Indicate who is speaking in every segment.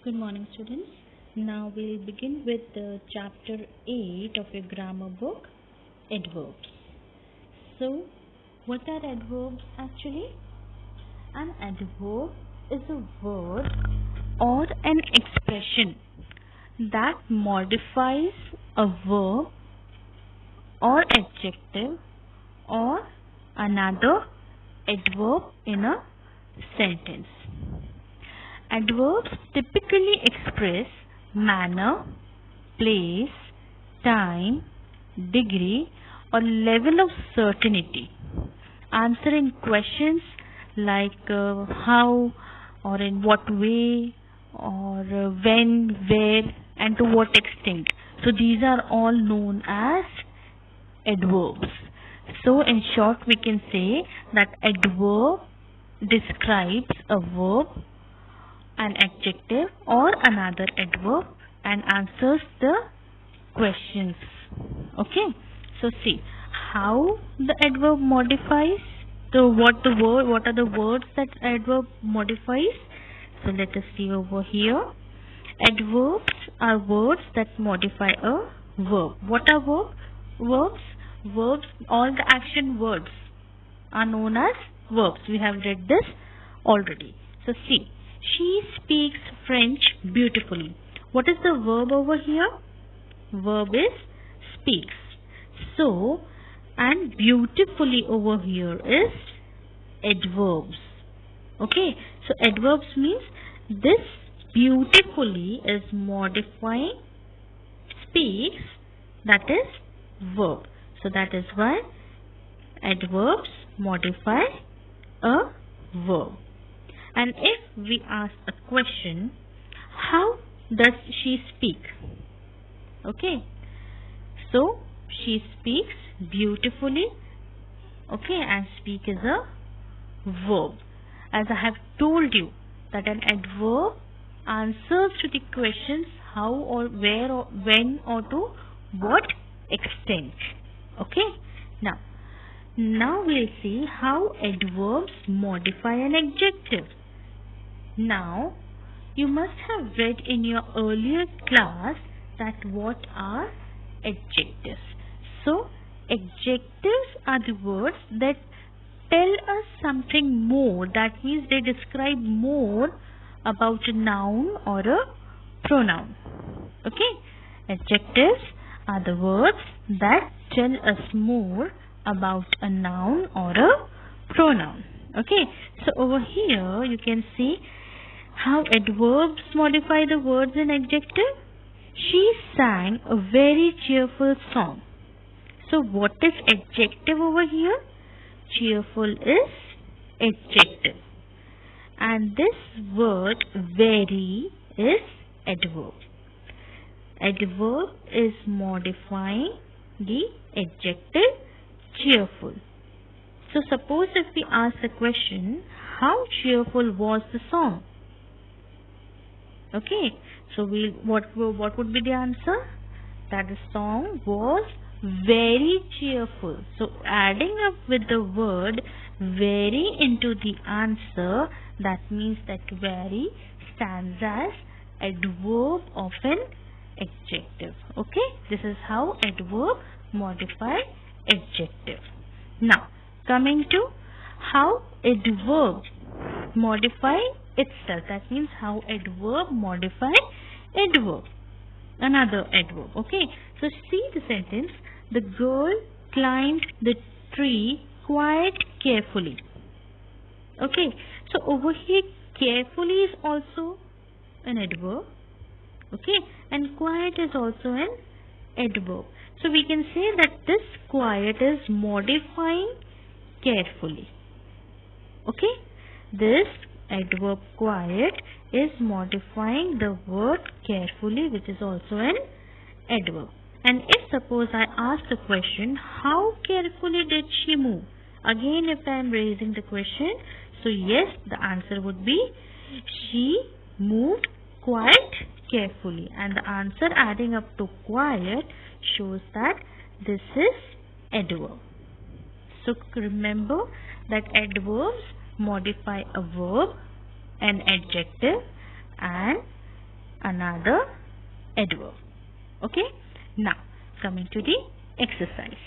Speaker 1: Good morning, students. Now we'll begin with chapter 8 of your grammar book, adverbs. So, what are adverbs actually? An adverb is a word or an expression that modifies a verb or adjective or another adverb in a sentence. Adverbs typically express manner, place, time, degree, or level of certainty, answering questions like how or in what way or when, where, and to what extent. So these are all known as adverbs. So in short, we can say that adverb describes a verb, an adjective or another adverb and answers the questions. Okay, so see how the adverb modifies. So what are the words that adverb modifies? So let us see over here. Adverbs are words that modify a verb. What are verbs? All the action words are known as verbs. We have read this already. So see, she speaks French beautifully. What is the verb over here? Verb is speaks. So, and beautifully over here is adverbs. Okay, so adverbs means this beautifully is modifying speaks, that is verb. So that is why adverbs modify a verb. And if we ask a question, how does she speak? Okay, so she speaks beautifully. Okay, and speak is a verb. As I have told you that an adverb answers to the questions how or where or when or to what extent. Okay, now we'll see how adverbs modify an adjective. Now, you must have read in your earlier class that what are adjectives. So, adjectives are the words that tell us something more. That means they describe more about a noun or a pronoun. Okay? Adjectives are the words that tell us more about a noun or a pronoun. Okay? So, over here you can see how adverbs modify the words in adjective. She sang a very cheerful song. So what is adjective over here? Cheerful is adjective. And this word very is adverb. Adverb is modifying the adjective cheerful. So suppose if we ask the question, how cheerful was the song? Okay, so what would be the answer? That the song was very cheerful. So adding up with the word very into the answer, that means that very stands as adverb of an adjective. Okay, this is how adverb modify adjective. Now coming to how adverb modify itself, that means how adverb modify adverb, another adverb. Okay, so see the sentence, the girl climbed the tree quite carefully. Okay, so over here carefully is also an adverb. Okay, and quiet is also an adverb. So we can say that this quiet is modifying carefully. Okay, this adverb quiet is modifying the word carefully, which is also an adverb. And if suppose I ask the question, how carefully did she move? Again, if I am raising the question, so yes, the answer would be she moved quite carefully. And the answer adding up to quiet shows that this is adverb. So remember that adverbs modify a verb, an adjective, and another adverb. Okay? Now, coming to the exercise.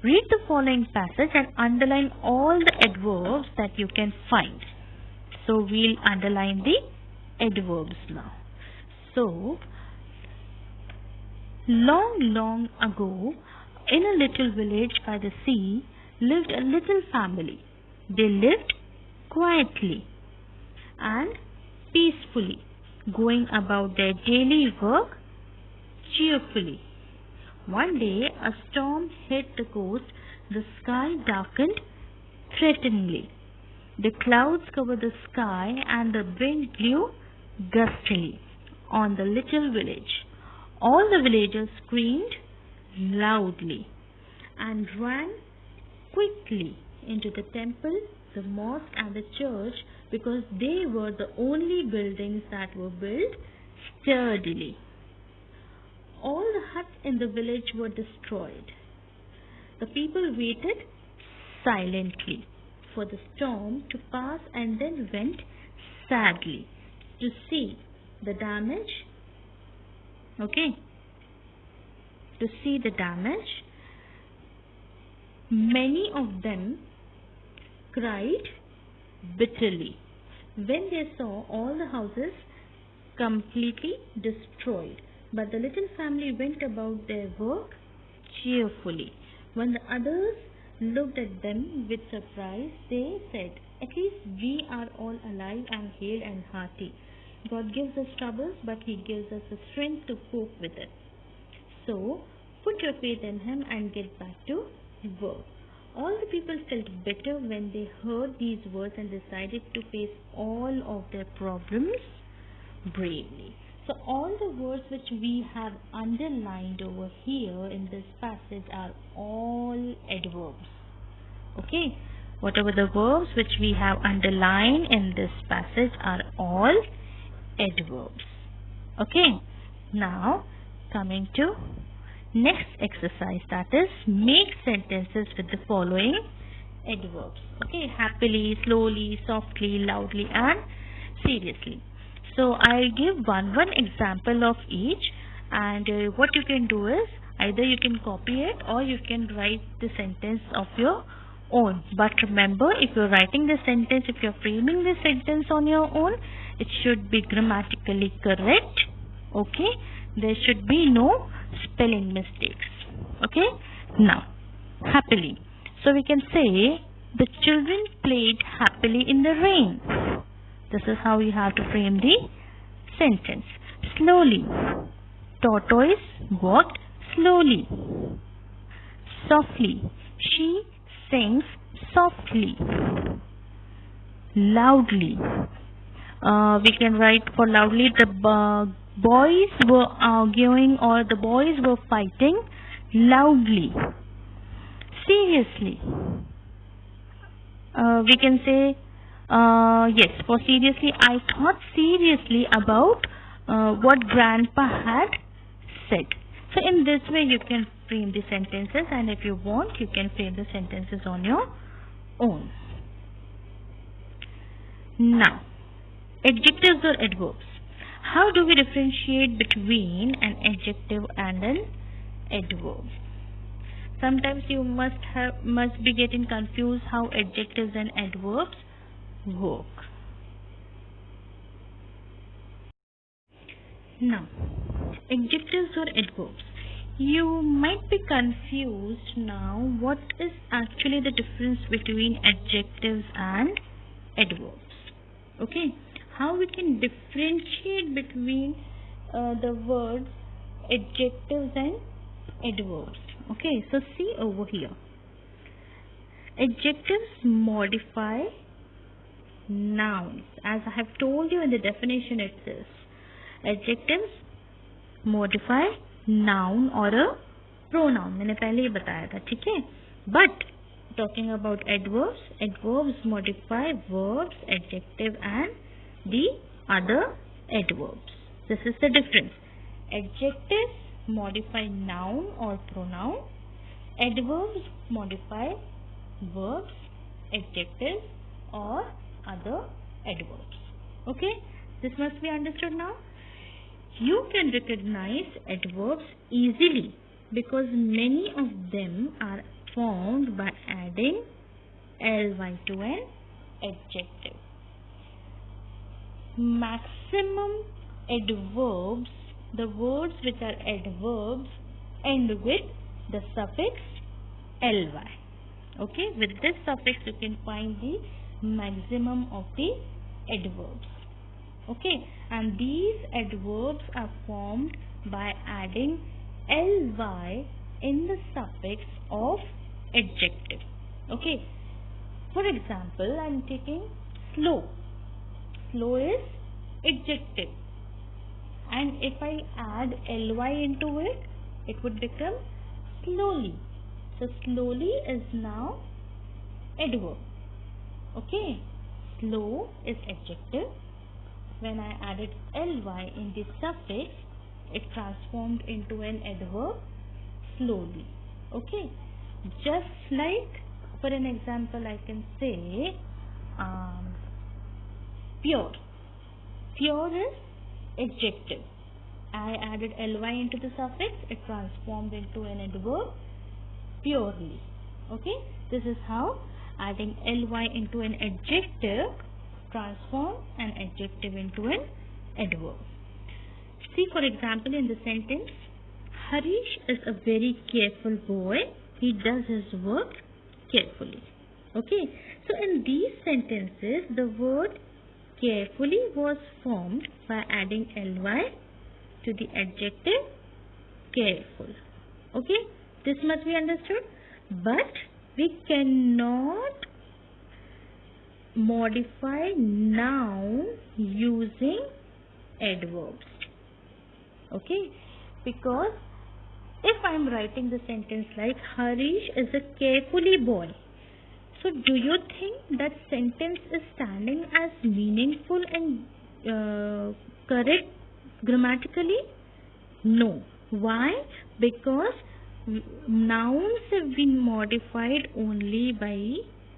Speaker 1: Read the following passage and underline all the adverbs that you can find. So, we'll underline the adverbs now. So, long, long ago, in a little village by the sea, lived a little family. They lived quietly and peacefully, going about their daily work cheerfully. One day, a storm hit the coast. The sky darkened threateningly. The clouds covered the sky and the wind blew gustily on the little village. All the villagers screamed loudly and ran quickly into the temple, the mosque and the church, because they were the only buildings that were built sturdily. All the huts in the village were destroyed. The people waited silently for the storm to pass and then went sadly to see the damage. Okay? To see the damage. Many of them cried bitterly when they saw all the houses completely destroyed. But the little family went about their work cheerfully. When the others looked at them with surprise, they said, "At least we are all alive and hale and hearty. God gives us troubles, but He gives us the strength to cope with it. So, put your faith in Him and get back to work." All the people felt bitter when they heard these words and decided to face all of their problems bravely. So all the words which we have underlined over here in this passage are all adverbs. Okay? Whatever the verbs which we have underlined in this passage are all adverbs. Okay? Now, coming to next exercise, that is make sentences with the following adverbs. Okay? Happily, slowly, softly, loudly and seriously. So I give one example of each, and what you can do is either you can copy it or you can write the sentence of your own. But remember, if you're writing the sentence, if you're framing the sentence on your own, it should be grammatically correct. Okay? There should be no spelling mistakes. Okay? Now, happily. So we can say the children played happily in the rain. This is how you have to frame the sentence. Slowly. Tortoise walked slowly. Softly. She sings softly. Loudly. We can write for loudly, the boys were arguing or the boys were fighting loudly. Seriously. We can say, yes, for seriously, I thought seriously about what Grandpa had said. So in this way you can frame the sentences, and if you want, you can frame the sentences on your own. Now, adjectives or adverbs. How do we differentiate between an adjective and an adverb? Sometimes you must be getting confused how adjectives and adverbs work. Now, adjectives or adverbs. You might be confused now. What is actually the difference between adjectives and adverbs? Okay, how we can differentiate between the words adjectives and adverbs. Okay, so see over here. Adjectives modify nouns. As I have told you in the definition, it says adjectives modify noun or a pronoun. मैंने पहले ही बताया था, ठीक है? But talking about adverbs, adverbs modify verbs, adjective and the other adverbs. This is the difference. Adjectives modify noun or pronoun. Adverbs modify verbs, adjectives or other adverbs. Okay, this must be understood now. You can recognize adverbs easily because many of them are formed by adding ly to an adjective. Maximum adverbs, the words which are adverbs, end with the suffix ly. Okay, with this suffix you can find the maximum of the adverbs. Okay, and these adverbs are formed by adding ly in the suffix of adjective. Okay, for example, I am taking slow. Slow is adjective, and if I add ly into it, it would become slowly. So slowly is now adverb. Okay, slow is adjective. When I added ly in the suffix, it transformed into an adverb slowly. Okay, just like, for an example, I can say pure. Pure is adjective. I added ly into the suffix, it transformed into an adverb purely. Okay, this is how adding ly into an adjective transform an adjective into an adverb. See, for example, in the sentence, Harish is a very careful boy. He does his work carefully. Okay, so in these sentences, the word carefully was formed by adding ly to the adjective careful. Okay, this must be understood. But we cannot modify noun using adverbs. Okay, because if I am writing the sentence like Harish is a carefully boy, so do you think that sentence is standing as meaningful and correct grammatically? No. Why? Because nouns have been modified only by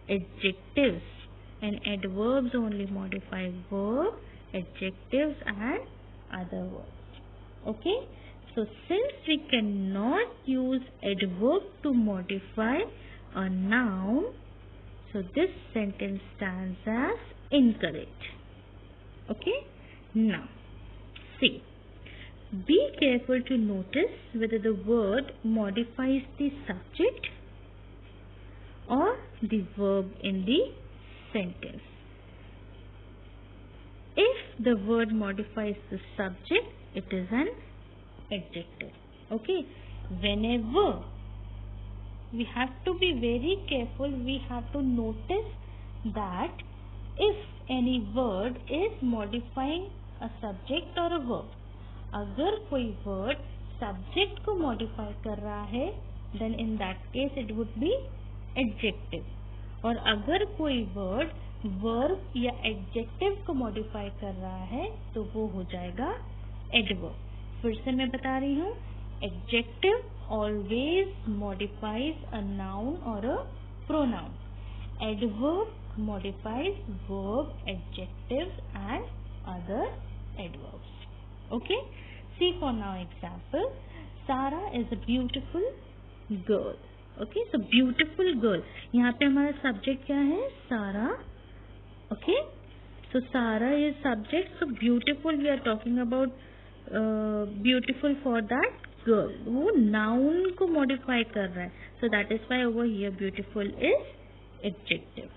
Speaker 1: adjectives, and adverbs only modify verb, adjectives and other words. Okay, so since we cannot use adverb to modify a noun, so this sentence stands as incorrect. Okay, now see, be careful to notice whether the word modifies the subject or the verb in the sentence. If the word modifies the subject, it is an adjective. Okay, whenever we have to be very careful, we have to notice that if any word is modifying a subject or a verb, अगर कोई word subject को modify कर रहा है, then in that case it would be adjective. और अगर कोई word verb या adjective को modify कर रहा है, तो वो हो जाएगा adverb. फिर से मैं बता रही हूँ, adjective always modifies a noun or a pronoun. Adverb modifies verb, adjectives and other adverbs. Okay, see for now example, Sarah is a beautiful girl. Okay, so beautiful girl, यहाँ पे हमारा subject क्या है? Sarah. Okay, so Sarah is subject, so beautiful we are talking about beautiful for that girl. वो noun को modify कर रहा है, so that is why over here beautiful is adjective.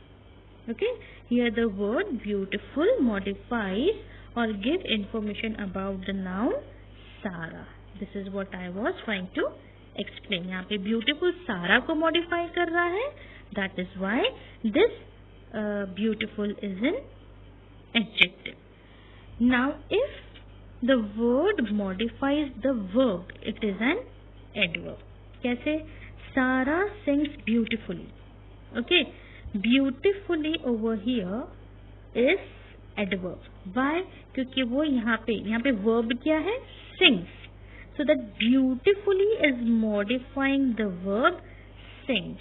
Speaker 1: Okay, here the word beautiful modifies or give information about the noun Sarah. This is what I was trying to explain. यहाँ पे beautiful Sarah को modify कर रहा है. That is why this beautiful is an adjective. Now, if the word modifies the verb, it is an adverb. कैसे? Sarah sings beautifully. Okay, beautifully over here is adverb. Why? क्योंकि वो यहाँ पे verb क्या है? Sings. So that beautifully is modifying the verb sings.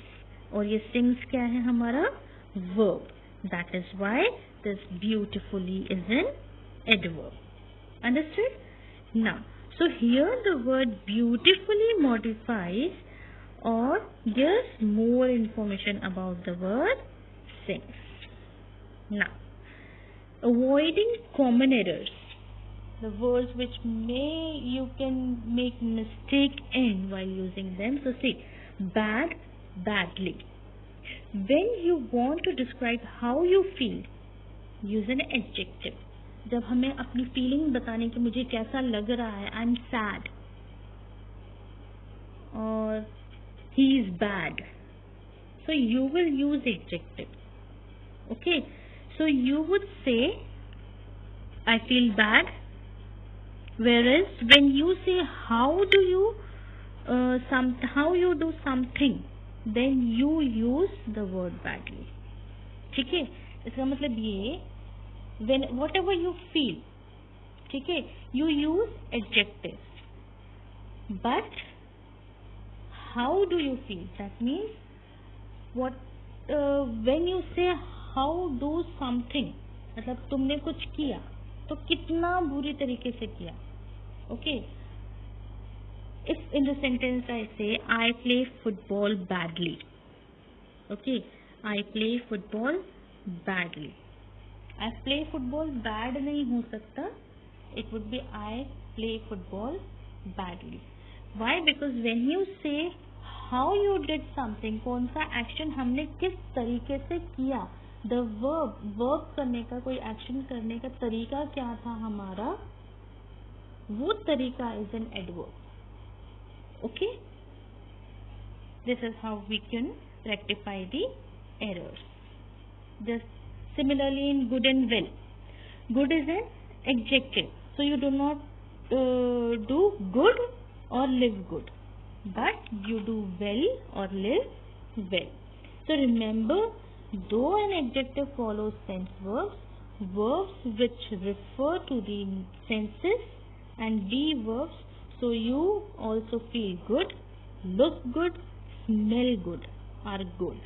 Speaker 1: और ये sings क्या है हमारा? Verb. That is why this beautifully is an adverb. Understood? Now, so here the word beautifully modifies or gives more information about the word sings. Now, avoiding common errors, the words which you can make mistake in while using them. So see, bad, badly. When you want to describe how you feel, use an adjective. जब हमें अपनी feeling बताने की मुझे कैसा लग रहा है, आई एम सैड और he is bad, so you will use adjective. Okay, so you would say I feel bad, whereas when you say how do you do something, then you use the word badly. ठीक है, इसका मतलब ये when whatever you feel, ठीक है, you use adjectives. But how do you feel? That means what when you say how do something, मतलब तुमने कुछ किया तो कितना बुरी तरीके से किया. Okay, if in the sentence I say I play football badly. Okay, I play football badly. I play football bad नहीं हो सकता. It would be I play football badly. Why? Because when you say how you did something, कौन सा action हमने किस तरीके से किया, the verb करने का, कोई action करने का तरीका क्या था हमारा, वो तरीका is an adverb. Okay, this is how we can rectify the errors. Just similarly in good and well, good is an adjective, so you do not do good or live good, but you do well or live well. So remember, though an adjective follows sense verbs which refer to the senses, and be verbs, so you also feel good, look good, smell good, are good,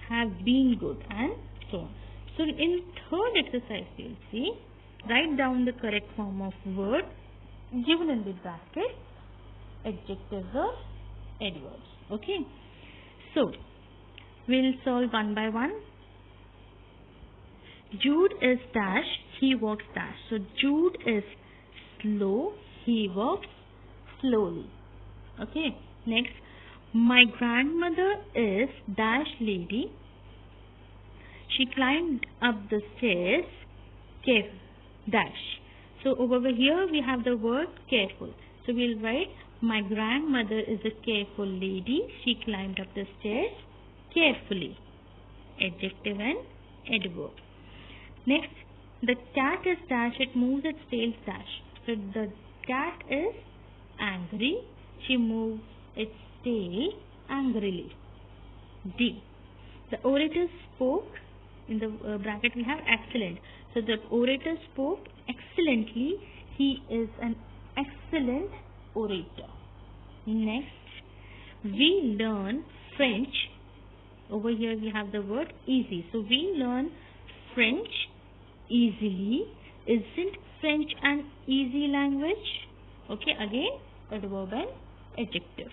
Speaker 1: have been good, and so on. So in third exercise, you'll see, write down the correct form of word given in the bracket, adjectives or adverbs. Okay, so we'll solve one by one. Jude is dash, he walks dash. So Jude is slow, he walks slowly. Okay, next, my grandmother is dash lady, she climbed up the stairs dash. So over here we have the word careful. So we'll write, my grandmother is a careful lady, she climbed up the stairs carefully. Adjective and adverb. Next, the cat is dash, it moves its tail dash. So the cat is angry, she moves its tail angrily. D. The orator spoke, in the bracket we have excellent. So the orator spoke excellently, he is an excellent orator. Next, we learn French. Over here we have the word easy. So we learn French easily. Isn't French an easy language? Okay, again adverb and adjective.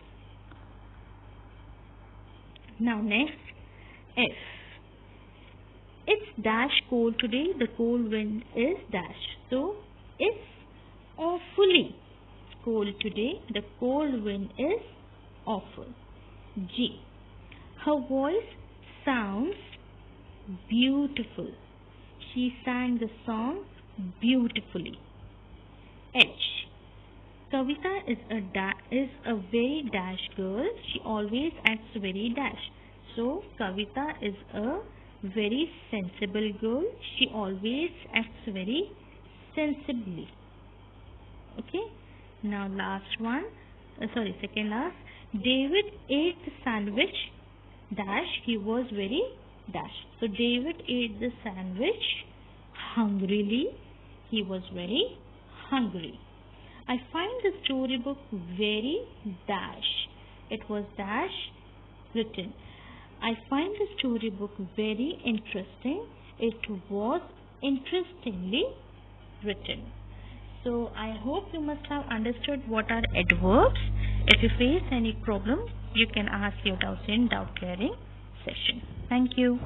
Speaker 1: Now next, F. It's dash cold today, the cold wind is dash. So it's awfully cold today, the cold wind is awful. G. Her voice sounds beautiful, she sang the song beautifully. H. Kavita is a very dash girl, she always acts very dash. So Kavita is a very sensible girl, she always acts very sensibly. Okay, now last one, second last. David ate the sandwich dash, he was very dash. So David ate the sandwich hungrily, he was very hungry. I find the storybook very dash, it was dash written. I find the storybook very interesting, it was interestingly written. So I hope you must have understood what are adverbs. If you face any problem, you can ask your doubts in doubt clearing session. Thank you.